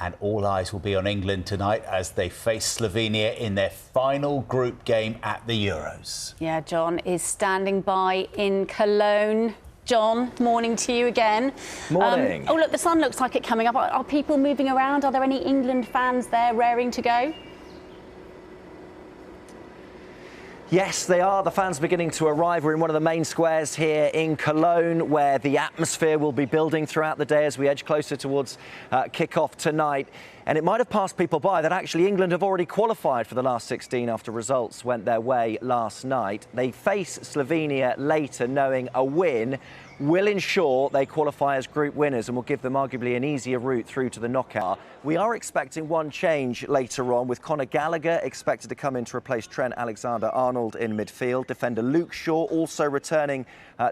And all eyes will be on England tonight as they face Slovenia in their final group game at the Euros. Yeah, John is standing by in Cologne. John, morning to you again. Morning. Oh, look, the sun looks like it coming up. Are people moving around? Are there any England fans there raring to go? Yes, they are. The fans beginning to arrive. We're in one of the main squares here in Cologne, where the atmosphere will be building throughout the day as we edge closer towards kick-off tonight. And it might have passed people by that actually England have already qualified for the last 16 after results went their way last night. They face Slovenia later, knowing a win will ensure they qualify as group winners and will give them arguably an easier route through to the knockout. We are expecting one change later on, with Conor Gallagher expected to come in to replace Trent Alexander-Arnold in midfield. Defender Luke Shaw also returning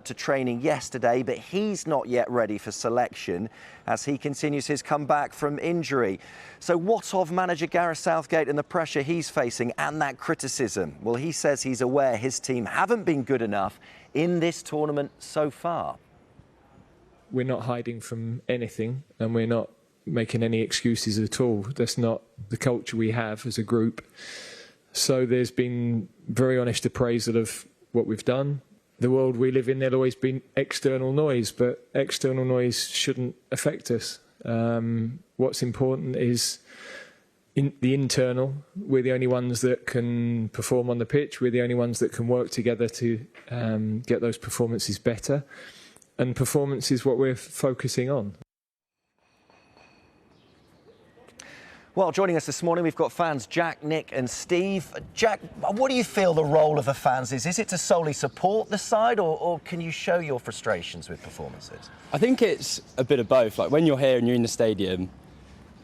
to training yesterday, but he's not yet ready for selection as he continues his comeback from injury. So what of manager Gareth Southgate and the pressure he's facing and that criticism? Well, he says he's aware his team haven't been good enough in this tournament so far. We're not hiding from anything and we're not making any excuses at all. That's not the culture we have as a group. So there's been very honest appraisal of what we've done. The world we live in, there'll always be external noise, but external noise shouldn't affect us. What's important is the internal. We're the only ones that can perform on the pitch. We're the only ones that can work together to get those performances better. And performance is what we're focusing on. Well, joining us this morning, we've got fans Jack, Nick and Steve. Jack, what do you feel the role of the fans is? Is it to solely support the side, or can you show your frustrations with performances? I think it's a bit of both. Like, when you're here and you're in the stadium,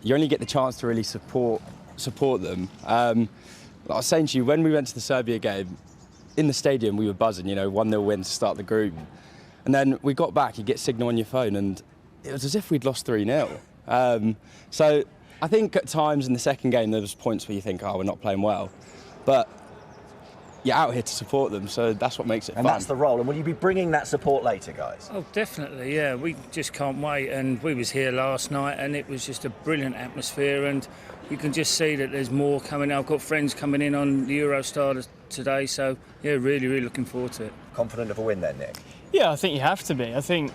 you only get the chance to really support them. Like I was saying to you, when we went to the Serbia game, in the stadium we were buzzing, 1-0 win to start the group. And then we got back, you get signal on your phone, and it was as if we'd lost 3-0. So I think at times in the second game there was points where you think, oh, we're not playing well. But you're out here to support them, so that's what makes it fun. And that's the role. And will you be bringing that support later, guys? Oh, definitely, yeah. We just can't wait. And we was here last night and it was just a brilliant atmosphere, and you can just see that there's more coming. I've got friends coming in on the Eurostar today, so yeah, really, really looking forward to it. Confident of a win then, Nick? Yeah, I think you have to be. I think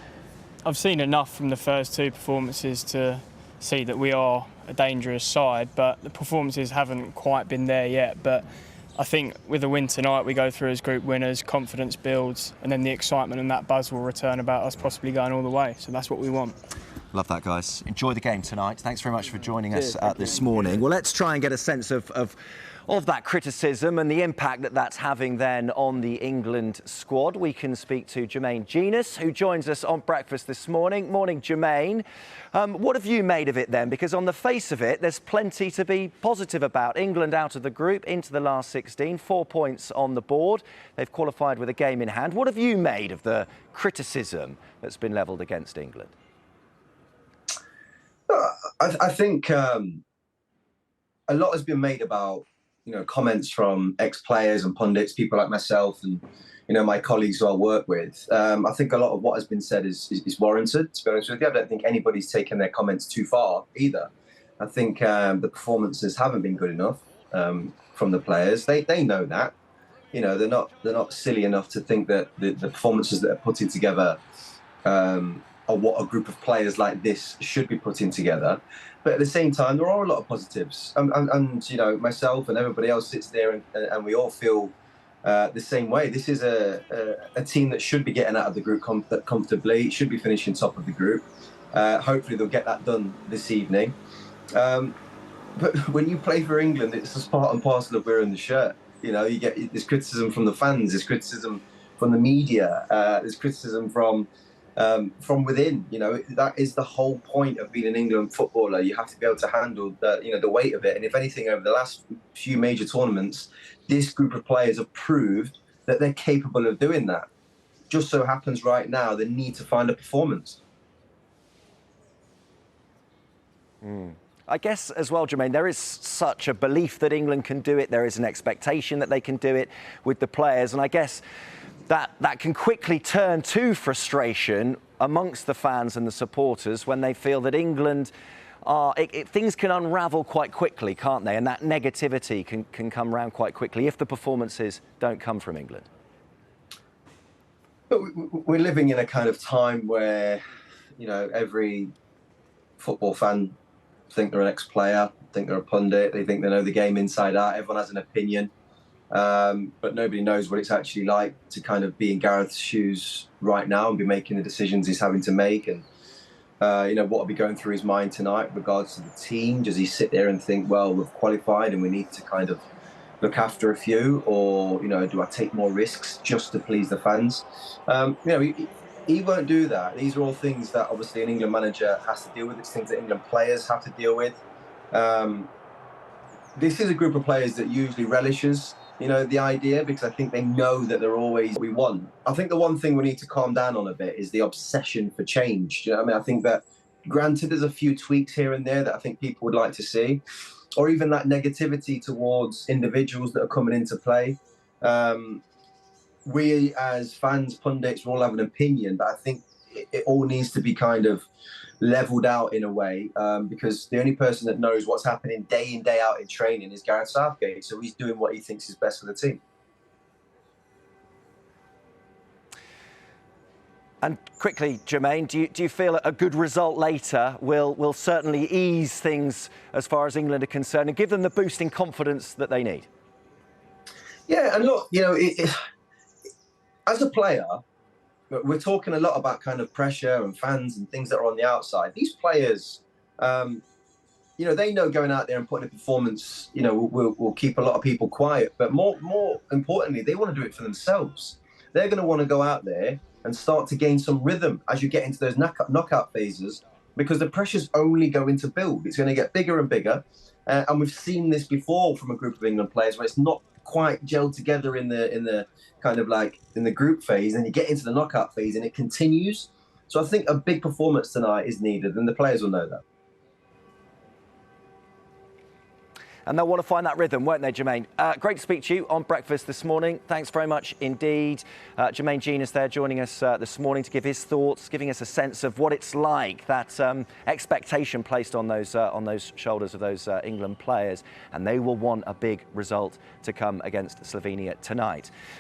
I've seen enough from the first two performances to see that we are a dangerous side, but the performances haven't quite been there yet. But I think with a win tonight, we go through as group winners, confidence builds, and then the excitement and that buzz will return about us possibly going all the way. So that's what we want. Love that, guys. Enjoy the game tonight. Thanks very much for joining us this morning. Well, let's try and get a sense of that criticism and the impact that that's having then on the England squad. We can speak to Jermaine Jenas, who joins us on breakfast this morning. Morning, Jermaine. What have you made of it then? Because on the face of it, there's plenty to be positive about. England out of the group, into the last 16, 4 points on the board. They've qualified with a game in hand. What have you made of the criticism that's been levelled against England? I think a lot has been made about comments from ex-players and pundits, people like myself and my colleagues who I work with. I think a lot of what has been said is warranted, to be honest with you. I don't think anybody's taken their comments too far either. I think the performances haven't been good enough from the players. They know that. They're not silly enough to think that the performances that are putting together are what a group of players like this should be putting together. But at the same time, there are a lot of positives. And myself and everybody else sits there and we all feel the same way. This is a team that should be getting out of the group comfortably, should be finishing top of the group. Hopefully they'll get that done this evening. But when you play for England, it's just part and parcel of wearing the shirt. You get this criticism from the fans, this criticism from the media, this criticism from within. That is the whole point of being an England footballer. You have to be able to handle the weight of it. And if anything, over the last few major tournaments, this group of players have proved that they're capable of doing that. Just so happens right now they need to find a performance. I guess as well, Jermaine, there is such a belief that England can do it. There is an expectation that they can do it with the players. And I guess that can quickly turn to frustration amongst the fans and the supporters when they feel that England things can unravel quite quickly, can't they? And that negativity can come round quite quickly if the performances don't come from England. But we're living in a kind of time where, every football fan think they're an ex-player, think they're a pundit, they think they know the game inside out. Everyone has an opinion, but nobody knows what it's actually like to kind of be in Gareth's shoes right now and be making the decisions he's having to make. And what will be going through his mind tonight with regards to the team? Does he sit there and think, well, we've qualified and we need to kind of look after a few, or do I take more risks just to please the fans? He won't do that. These are all things that obviously an England manager has to deal with. It's things that England players have to deal with. This is a group of players that usually relishes, the idea, because I think they know that they're always what we want. I think the one thing we need to calm down on a bit is the obsession for change. Do you know what I mean? I think that, granted, there's a few tweaks here and there that I think people would like to see, or even that negativity towards individuals that are coming into play. We as fans, pundits, we all have an opinion, but I think it all needs to be kind of leveled out in a way, because the only person that knows what's happening day in, day out in training is Gareth Southgate. So he's doing what he thinks is best for the team. And quickly, Jermaine, do you feel a good result later will certainly ease things as far as England are concerned and give them the boost in confidence that they need? Yeah, and look, as a player, we're talking a lot about kind of pressure and fans and things that are on the outside. These players, they know going out there and putting a performance, will keep a lot of people quiet. But more importantly, they want to do it for themselves. They're going to want to go out there and start to gain some rhythm as you get into those knockout phases, because the pressure's only going to build. It's going to get bigger and bigger. And we've seen this before from a group of England players where it's not quite gelled together in the kind of like in the group phase, and you get into the knockout phase and it continues. So I think a big performance tonight is needed, and the players will know that. And they'll want to find that rhythm, won't they, Jermaine? Great to speak to you on Breakfast this morning. Thanks very much indeed. Jermaine Jenas there joining us this morning to give his thoughts, giving us a sense of what it's like, that expectation placed on those shoulders of those England players. And they will want a big result to come against Slovenia tonight.